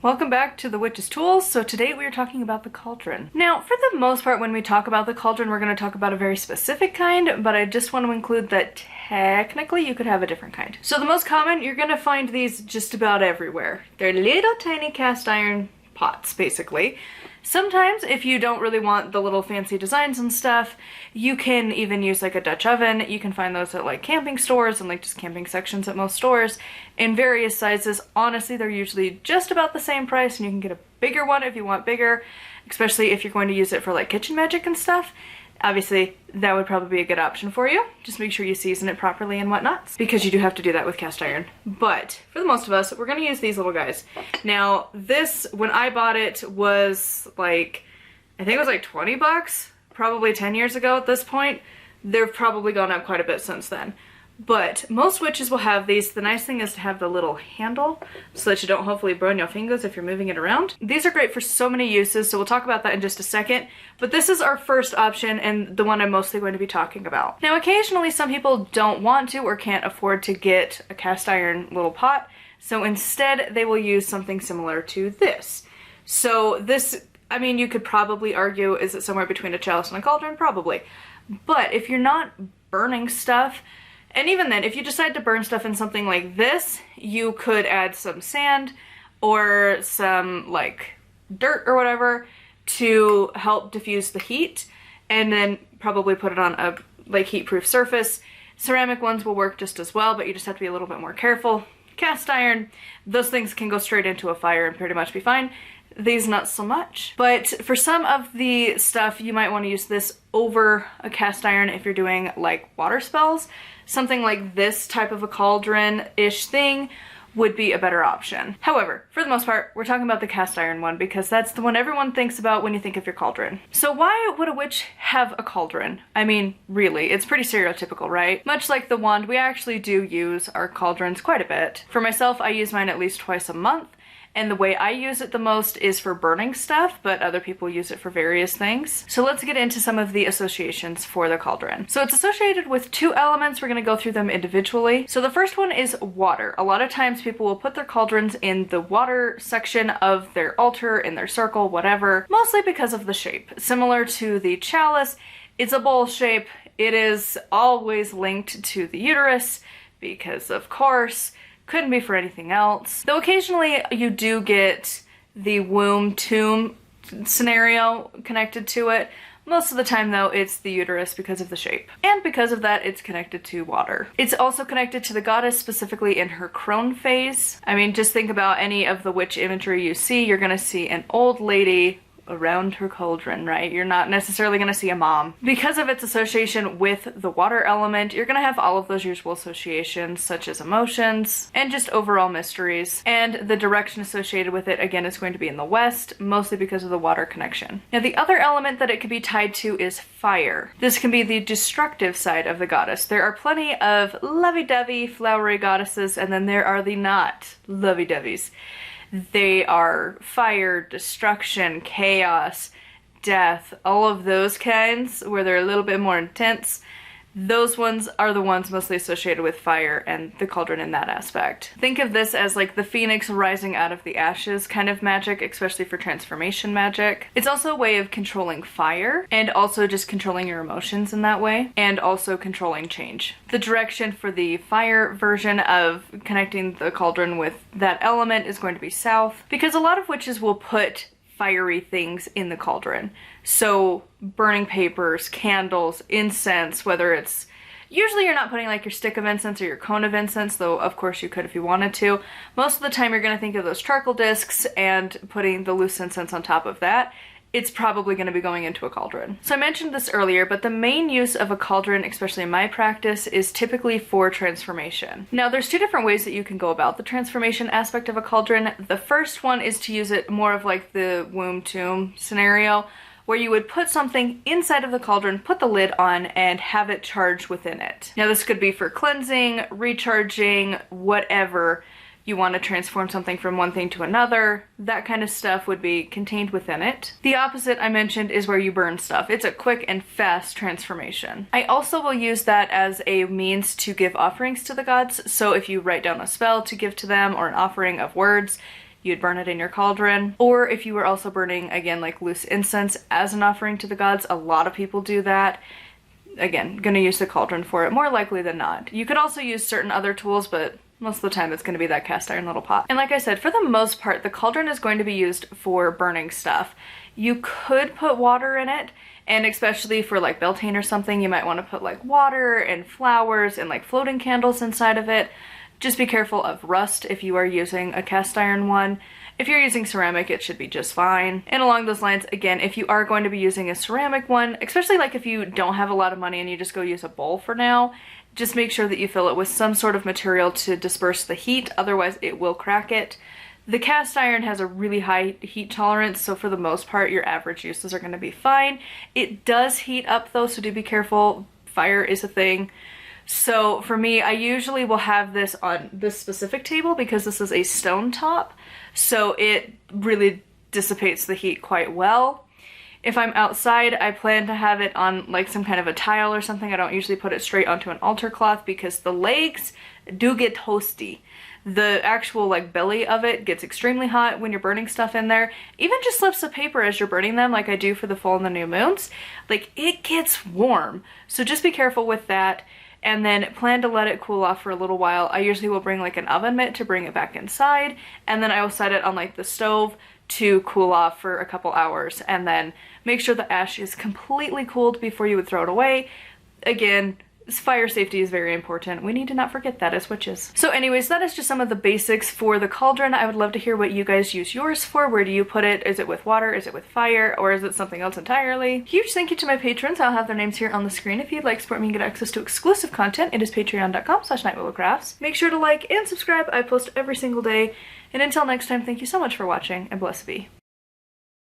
Welcome back to the Witch's Tools. So today we are talking about the cauldron. Now, for the most part, when we talk about the cauldron, we're going to talk about a very specific kind, but I just want to include that technically you could have a different kind. So the most common, you're going to find these just about everywhere. They're little tiny cast iron pots, basically. Sometimes, if you don't really want the little fancy designs and stuff, you can even use like a Dutch oven. You can find those at like camping stores and like just camping sections at most stores in various sizes. Honestly, they're usually just about the same price, and you can get a bigger one if you want bigger, especially if you're going to use it for like kitchen magic and stuff. Obviously, that would probably be a good option for you. Just make sure you season it properly and whatnot, because you do have to do that with cast iron. But for the most of us, we're gonna use these little guys. Now, this, when I bought it, was like, I think it was like 20 bucks, probably 10 years ago at this point. They've probably gone up quite a bit since then. But most witches will have these. The nice thing is to have the little handle so that you don't hopefully burn your fingers if you're moving it around. These are great for so many uses, so we'll talk about that in just a second. But this is our first option and the one I'm mostly going to be talking about. Now, occasionally some people don't want to or can't afford to get a cast iron little pot, so instead they will use something similar to this. So this, I mean, you could probably argue, is it somewhere between a chalice and a cauldron? Probably. But if you're not burning stuff, and even then, if you decide to burn stuff in something like this, you could add some sand or some like dirt or whatever to help diffuse the heat, and then probably put it on a like heat-proof surface. Ceramic ones will work just as well, but you just have to be a little bit more careful. Cast iron, those things can go straight into a fire and pretty much be fine. These not so much. But for some of the stuff, you might want to use this over a cast iron if you're doing like water spells. Something like this type of a cauldron-ish thing would be a better option. However, for the most part, we're talking about the cast iron one because that's the one everyone thinks about when you think of your cauldron. So why would a witch have a cauldron? I mean, really, it's pretty stereotypical, right? Much like the wand, we actually do use our cauldrons quite a bit. For myself, I use mine at least twice a month. And the way I use it the most is for burning stuff, but other people use it for various things. So let's get into some of the associations for the cauldron. So it's associated with two elements. We're going to go through them individually. So the first one is water. A lot of times people will put their cauldrons in the water section of their altar, in their circle, whatever, mostly because of the shape. Similar to the chalice, it's a bowl shape. It is always linked to the uterus because, of course, couldn't be for anything else. Though occasionally you do get the womb tomb scenario connected to it. Most of the time though, it's the uterus because of the shape. And because of that, it's connected to water. It's also connected to the goddess, specifically in her crone phase. I mean, just think about any of the witch imagery you see. You're gonna see an old lady around her cauldron, right? You're not necessarily going to see a mom. Because of its association with the water element, you're going to have all of those usual associations, such as emotions and just overall mysteries. And the direction associated with it, again, is going to be in the west, mostly because of the water connection. Now, the other element that it could be tied to is fire. This can be the destructive side of the goddess. There are plenty of lovey-dovey, flowery goddesses, and then there are the not lovey-doveys. They are fire, destruction, chaos, death, all of those kinds where they're a little bit more intense. Those ones are the ones mostly associated with fire and the cauldron in that aspect. Think of this as like the phoenix rising out of the ashes kind of magic, especially for transformation magic. It's also a way of controlling fire and also just controlling your emotions in that way, and also controlling change. The direction for the fire version of connecting the cauldron with that element is going to be south, because a lot of witches will put fiery things in the cauldron. So burning papers, candles, incense, whether it's, usually you're not putting like your stick of incense or your cone of incense, though of course you could if you wanted to. Most of the time you're going to think of those charcoal discs and putting the loose incense on top of that. It's probably going to be going into a cauldron. So I mentioned this earlier, but the main use of a cauldron, especially in my practice, is typically for transformation. Now, there's two different ways that you can go about the transformation aspect of a cauldron. The first one is to use it more of like the womb tomb scenario, where you would put something inside of the cauldron, put the lid on, and have it charge within it. Now, this could be for cleansing, recharging, whatever. You want to transform something from one thing to another, that kind of stuff would be contained within it. The opposite I mentioned is where you burn stuff. It's a quick and fast transformation. I also will use that as a means to give offerings to the gods. So if you write down a spell to give to them or an offering of words, you'd burn it in your cauldron. Or if you were also burning, again, like loose incense as an offering to the gods, a lot of people do that. Again, gonna use the cauldron for it, more likely than not. You could also use certain other tools, but most of the time it's gonna be that cast iron little pot. And like I said, for the most part, the cauldron is going to be used for burning stuff. You could put water in it, and especially for like Beltane or something, you might want to put like water and flowers and like floating candles inside of it. Just be careful of rust if you are using a cast iron one. If you're using ceramic, it should be just fine. And along those lines, again, if you are going to be using a ceramic one, especially like if you don't have a lot of money and you just go use a bowl for now, just make sure that you fill it with some sort of material to disperse the heat, otherwise it will crack it. The cast iron has a really high heat tolerance, so for the most part, your average uses are going to be fine. It does heat up though, so do be careful. Fire is a thing. So for me, I usually will have this on this specific table because this is a stone top, so it really dissipates the heat quite well. If I'm outside, I plan to have it on like some kind of a tile or something. I don't usually put it straight onto an altar cloth because the legs do get toasty. The actual like belly of it gets extremely hot when you're burning stuff in there. Even just slips of paper as you're burning them, like I do for the full and the new moons, like it gets warm. So just be careful with that. And then plan to let it cool off for a little while. I usually will bring like an oven mitt to bring it back inside, and then I will set it on like the stove to cool off for a couple hours, and then make sure the ash is completely cooled before you would throw it away. Again, fire safety is very important. We need to not forget that as witches. So anyways, that is just some of the basics for the cauldron. I would love to hear what you guys use yours for. Where do you put it? Is it with water? Is it with fire? Or is it something else entirely? Huge thank you to my patrons. I'll have their names here on the screen. If you'd like to support me and get access to exclusive content, it is patreon.com/nightwillowcrafts. Make sure to like and subscribe. I post every single day. And until next time, thank you so much for watching, and blessed be.